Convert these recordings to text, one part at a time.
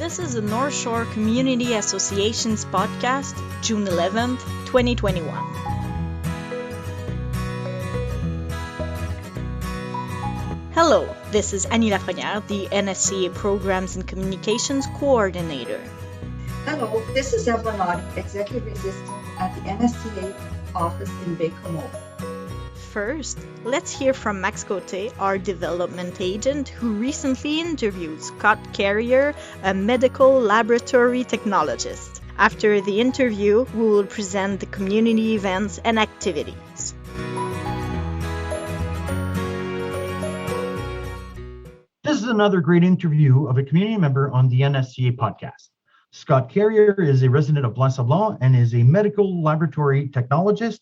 This is the North Shore Community Association's podcast, June 11th, 2021. Hello, this is Annie Lafrenière, the NSCA Programs and Communications Coordinator. Hello, this is Evelyn Oddie, Executive Assistant at the NSCA office in baie-comeau. First, let's hear from Max Côté, our development agent, who recently interviewed Scott Carrier, a medical laboratory technologist. After the interview, we will present the community events and activities. This is another great interview of a community member on the NSCA podcast. Scott Carrier is a resident of Blanc-Sablon and is a medical laboratory technologist.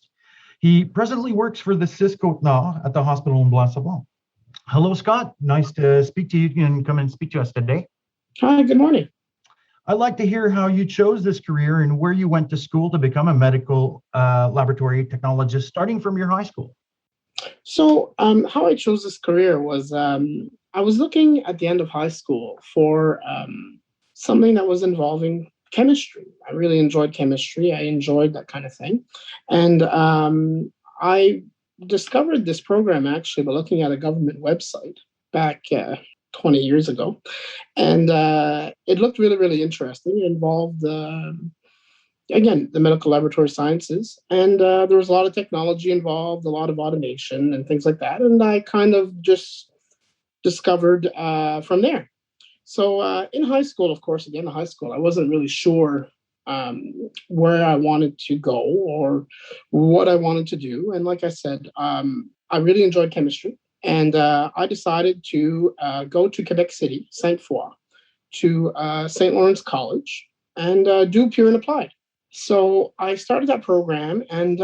He presently works for the Côte-Nord at the hospital in Blanc-Sablon. Hello, Scott. Nice to speak to you. You can come and speak to us today. Hi, good morning. I'd like to hear how you chose this career and where you went to school to become a medical laboratory technologist, starting from your high school. So how I chose this career was I was looking at the end of high school for something that was involving chemistry. I really enjoyed chemistry. I enjoyed that kind of thing. And I discovered this program actually by looking at a government website back 20 years ago. And it looked really, really interesting. It involved, again, the medical laboratory sciences. And there was a lot of technology involved, a lot of automation and things like that. And I kind of just discovered from there. So in high school, of course, again, in high school, I wasn't really sure where I wanted to go or what I wanted to do. And like I said, I really enjoyed chemistry. And I decided to go to Quebec City, Sainte-Foy, to St. Lawrence College and do pure and applied. So I started that program and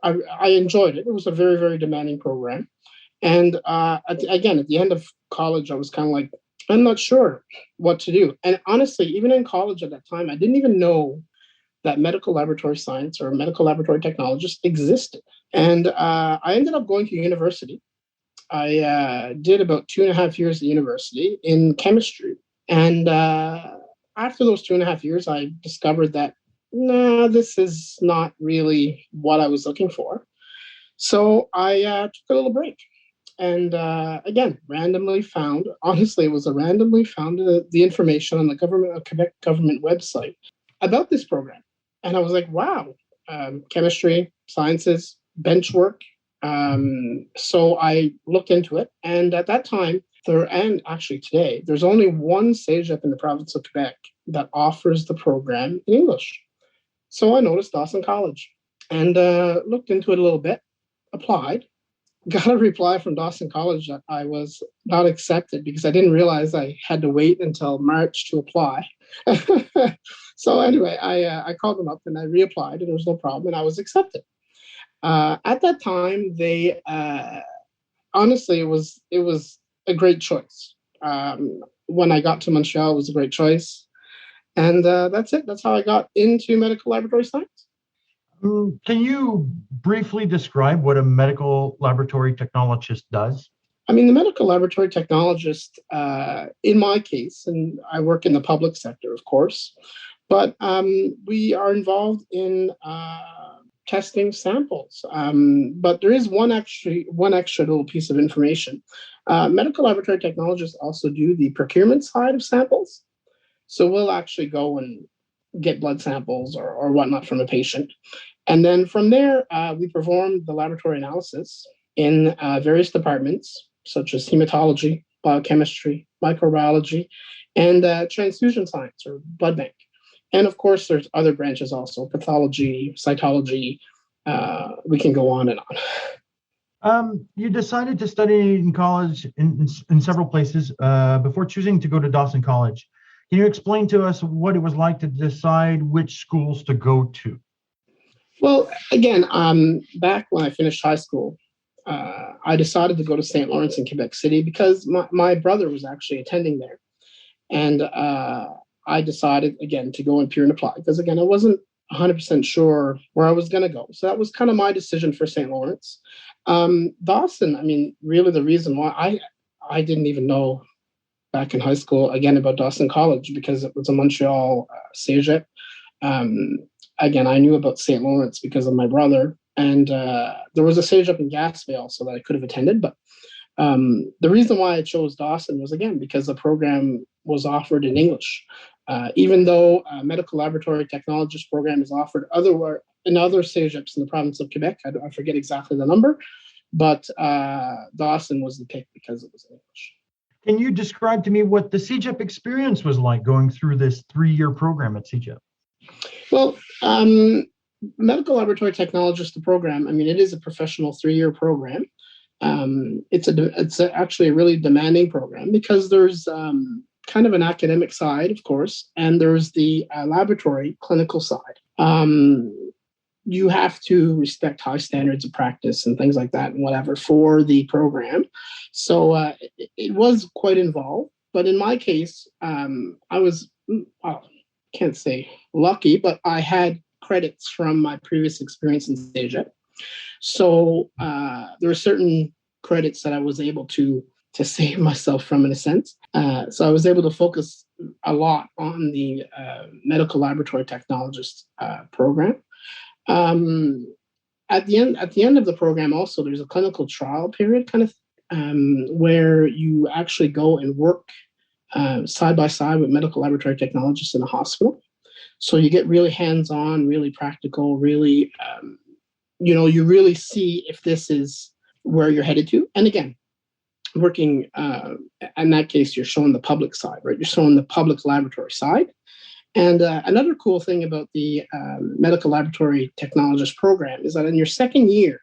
I enjoyed it. It was a very, very demanding program. And at the end of college, I was kind of like, I'm not sure what to do. And honestly, even in college at that time, I didn't even know that medical laboratory science or medical laboratory technologist existed. And I ended up going to university. I did about 2.5 years at university in chemistry. And after those 2.5 years, I discovered that, this is not really what I was looking for. So I took a little break. And again, randomly found, honestly, it was randomly found the information on the Quebec government website about this program. And I was like, wow, chemistry, sciences, bench work. So I looked into it. And at that time, and actually today, there's only one cégep in the province of Quebec that offers the program in English. So I noticed Dawson College and looked into it a little bit, applied. Got a reply from Dawson College that I was not accepted because I didn't realize I had to wait until March to apply. So anyway, I called them up and I reapplied and there was no problem and I was accepted. At that time, they honestly, it was a great choice. When I got to Montreal, it was a great choice. And that's it. That's how I got into medical laboratory science. Can you briefly describe what a medical laboratory technologist does? I mean, the medical laboratory technologist, in my case, and I work in the public sector, of course, but we are involved in testing samples. But there is one extra little piece of information. Medical laboratory technologists also do the procurement side of samples. So we'll actually go and get blood samples or whatnot from a patient. And then from there, we perform the laboratory analysis in various departments, such as hematology, biochemistry, microbiology, and transfusion science or blood bank. And of course, there's other branches also, pathology, cytology. We can go on and on. You decided to study in college in several places before choosing to go to Dawson College. Can you explain to us what it was like to decide which schools to go to? Well, again, back when I finished high school, I decided to go to St. Lawrence in Quebec City because my brother was actually attending there. And I decided, again, to go in pure and apply because, again, I wasn't 100% sure where I was going to go. So that was kind of my decision for St. Lawrence. Dawson, I mean, really the reason why I didn't even know back in high school, again, about Dawson College because it was a Montreal cégep. Again, I knew about St. Lawrence because of my brother. And there was a cégep in Gaspé also that I could have attended. But the reason why I chose Dawson was, again, because the program was offered in English. Even though a medical laboratory technologist program is offered in other cégeps in the province of Quebec, I forget exactly the number, but Dawson was the pick because it was in English. Can you describe to me what the CEGEP experience was like going through this 3-year program at CEGEP? Well, medical laboratory technologist, the program, I mean, it is a professional 3-year program. It's actually a really demanding program because there's kind of an academic side, of course, and there's the laboratory clinical side. You have to respect high standards of practice and things like that and whatever for the program. So it was quite involved. But in my case, I was, can't say lucky, but I had credits from my previous experience in CEGEP. So there were certain credits that I was able to save myself from, in a sense. So I was able to focus a lot on the medical laboratory technologist program. At the end of the program, also there's a clinical trial period, kind of, where you actually go and work side by side with medical laboratory technologists in a hospital. So you get really hands-on, really practical, really, you really see if this is where you're headed to. And again, working in that case, you're showing the public side, right? You're showing the public laboratory side. And another cool thing about the medical laboratory technologist program is that in your second year,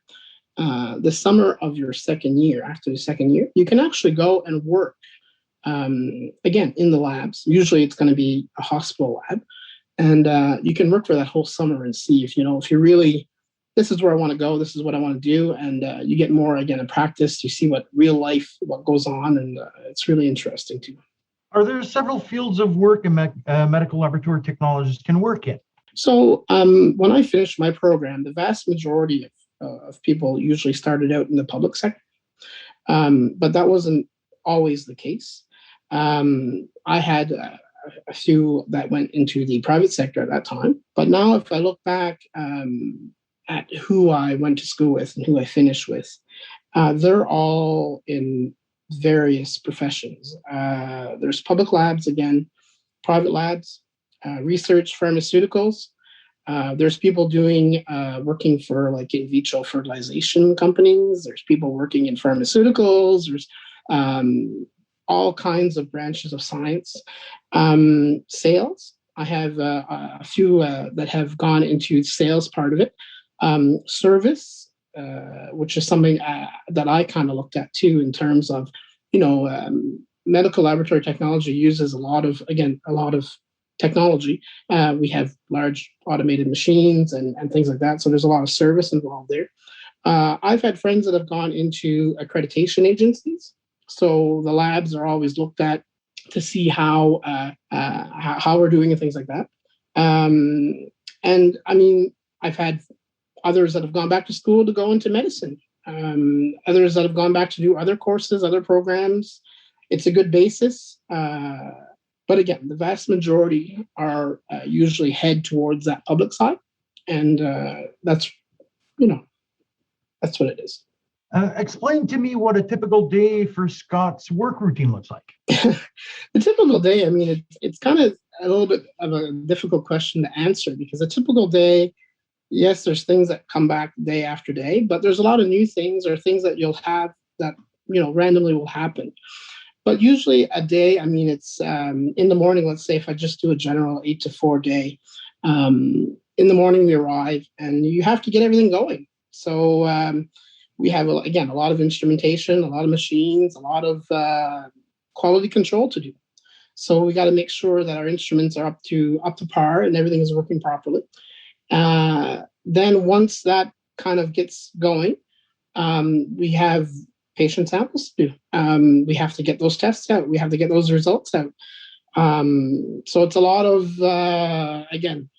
the summer of your second year, after the second year, you can actually go and work, again, in the labs. Usually it's going to be a hospital lab. And you can work for that whole summer and see if you're really, this is where I want to go, this is what I want to do. And you get more, again, in practice. You see what goes on. And it's really interesting too. Are there several fields of work a medical laboratory technologist can work in? So when I finished my program, the vast majority of people usually started out in the public sector, but that wasn't always the case. I had a few that went into the private sector at that time. But now if I look back at who I went to school with and who I finished with, they're all in various professions. There's public labs, again, private labs, research, pharmaceuticals. There's people working for like in vitro fertilization companies. There's people working in pharmaceuticals. There's all kinds of branches of science. Sales. I have a few that have gone into sales part of it. Service, which is something that I kind of looked at too, in terms of, medical laboratory technology uses a lot of technology. We have large automated machines and things like that. So there's a lot of service involved there. I've had friends that have gone into accreditation agencies. So the labs are always looked at to see how we're doing and things like that. And I mean, I've had others that have gone back to school to go into medicine. Others that have gone back to do other courses, other programs. It's a good basis. But again, the vast majority are usually head towards that public side. And that's what it is. Explain to me what a typical day for Scott's work routine looks like. The typical day, I mean, it's kind of a little bit of a difficult question to answer, because a typical day, yes, there's things that come back day after day, but there's a lot of new things or things that you'll have that, randomly will happen. But usually a day, I mean, it's in the morning, let's say if I just do a general 8 to 4 day, in the morning we arrive and you have to get everything going. So we have, again, a lot of instrumentation, a lot of machines, a lot of quality control to do. So we got to make sure that our instruments are up to par and everything is working properly. Then once that kind of gets going, we have patient samples to do. We have to get those tests out. We have to get those results out. So it's a lot of, again,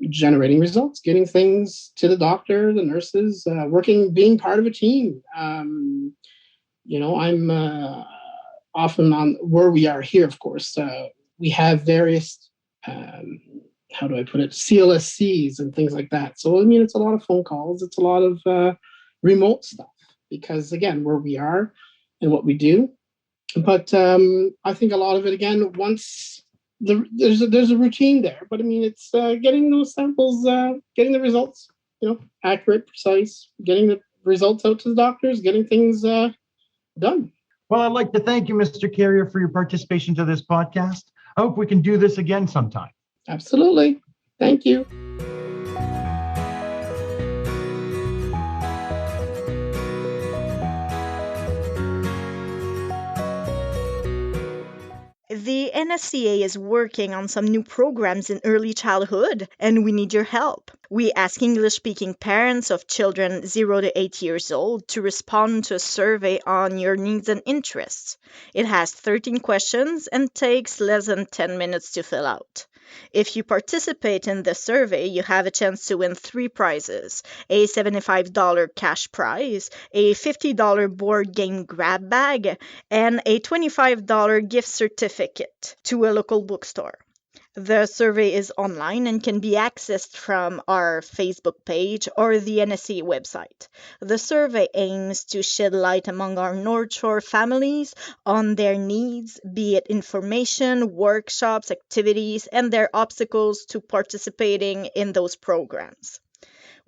generating results, getting things to the doctor, the nurses, being part of a team. I'm often on where we are here, of course, we have various, how do I put it, CLSCs and things like that. So, I mean, it's a lot of phone calls. It's a lot of remote stuff because, again, where we are and what we do. But I think a lot of it, again, once there's a routine there. But, I mean, it's getting those samples, getting the results, accurate, precise, getting the results out to the doctors, getting things done. Well, I'd like to thank you, Mr. Carrier, for your participation to this podcast. I hope we can do this again sometime. Absolutely. Thank you. The NSCA is working on some new programs in early childhood, and we need your help. We ask English-speaking parents of children 0 to 8 years old to respond to a survey on your needs and interests. It has 13 questions and takes less than 10 minutes to fill out. If you participate in the survey, you have a chance to win 3 prizes: a $75 cash prize, a $50 board game grab bag, and a $25 gift certificate to a local bookstore. The survey is online and can be accessed from our Facebook page or the NSCA website. The survey aims to shed light among our North Shore families on their needs, be it information, workshops, activities, and their obstacles to participating in those programs.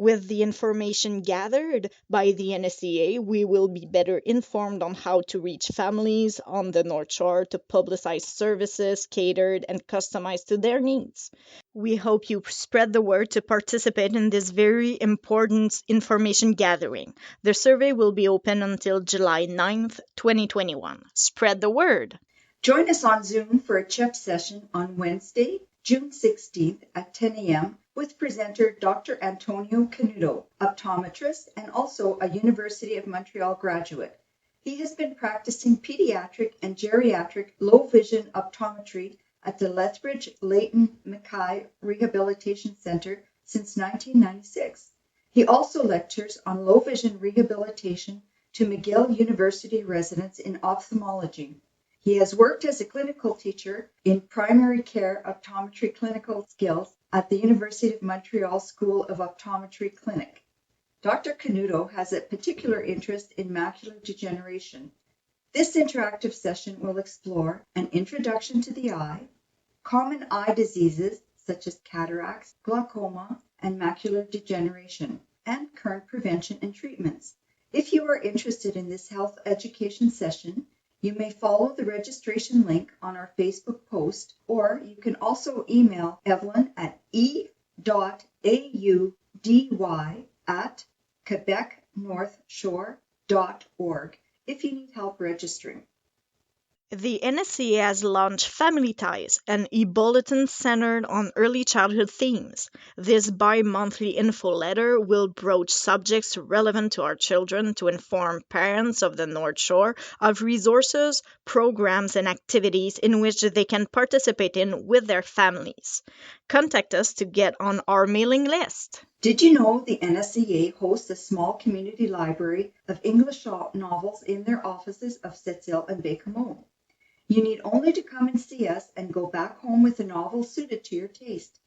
With the information gathered by the NSCA, we will be better informed on how to reach families on the North Shore to publicize services catered and customized to their needs. We hope you spread the word to participate in this very important information gathering. The survey will be open until July 9th, 2021. Spread the word! Join us on Zoom for a CHEP session on Wednesday, June 16th at 10 a.m. with presenter Dr. Antonio Canuto, optometrist and also a University of Montreal graduate. He has been practicing pediatric and geriatric low vision optometry at the Lethbridge Leighton Mackay Rehabilitation Center since 1996. He also lectures on low vision rehabilitation to McGill University residents in ophthalmology. He has worked as a clinical teacher in primary care optometry clinical skills at the University of Montreal School of Optometry Clinic. Dr. Canuto has a particular interest in macular degeneration. This interactive session will explore an introduction to the eye, common eye diseases such as cataracts, glaucoma, and macular degeneration, and current prevention and treatments. If you are interested in this health education session, you may follow the registration link on our Facebook post, or you can also email Evelyn at e.audy@quebecnorthshore.org if you need help registering. The NSCA has launched Family Ties, an e-bulletin centered on early childhood themes. This bi-monthly info letter will broach subjects relevant to our children to inform parents of the North Shore of resources, programs, and activities in which they can participate in with their families. Contact us to get on our mailing list. Did you know the NSCA hosts a small community library of English novels in their offices of Sept-îles and baie-comeau? You need only to come and see us and go back home with a novel suited to your taste.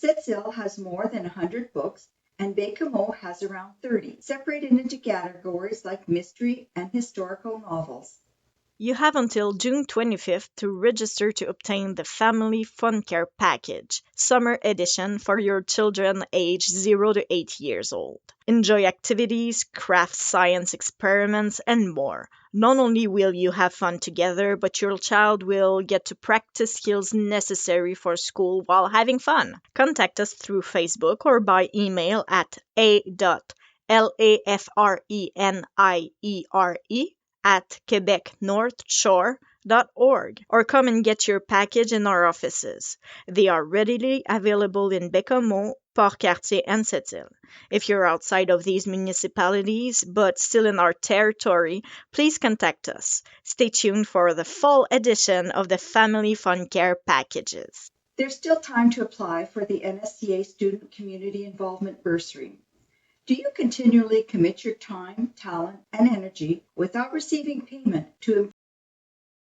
Sept-îles has more than 100 books, and baie-comeau has around 30, separated into categories like mystery and historical novels. You have until June 25th to register to obtain the Family Fun Care Package, Summer Edition for your children aged 0 to 8 years old. Enjoy activities, craft science experiments, and more. Not only will you have fun together, but your child will get to practice skills necessary for school while having fun. Contact us through Facebook or by email at a.lafreniere@quebecnorthshore.org or come and get your package in our offices. They are readily available in baie-comeau, port-cartier, and sept-îles. If you're outside of these municipalities but still in our territory, please contact us. Stay tuned for the fall edition of the Family Fun Care Packages. There's still time to apply for the NSCA Student Community Involvement Bursary. Do you continually commit your time, talent, and energy without receiving payment to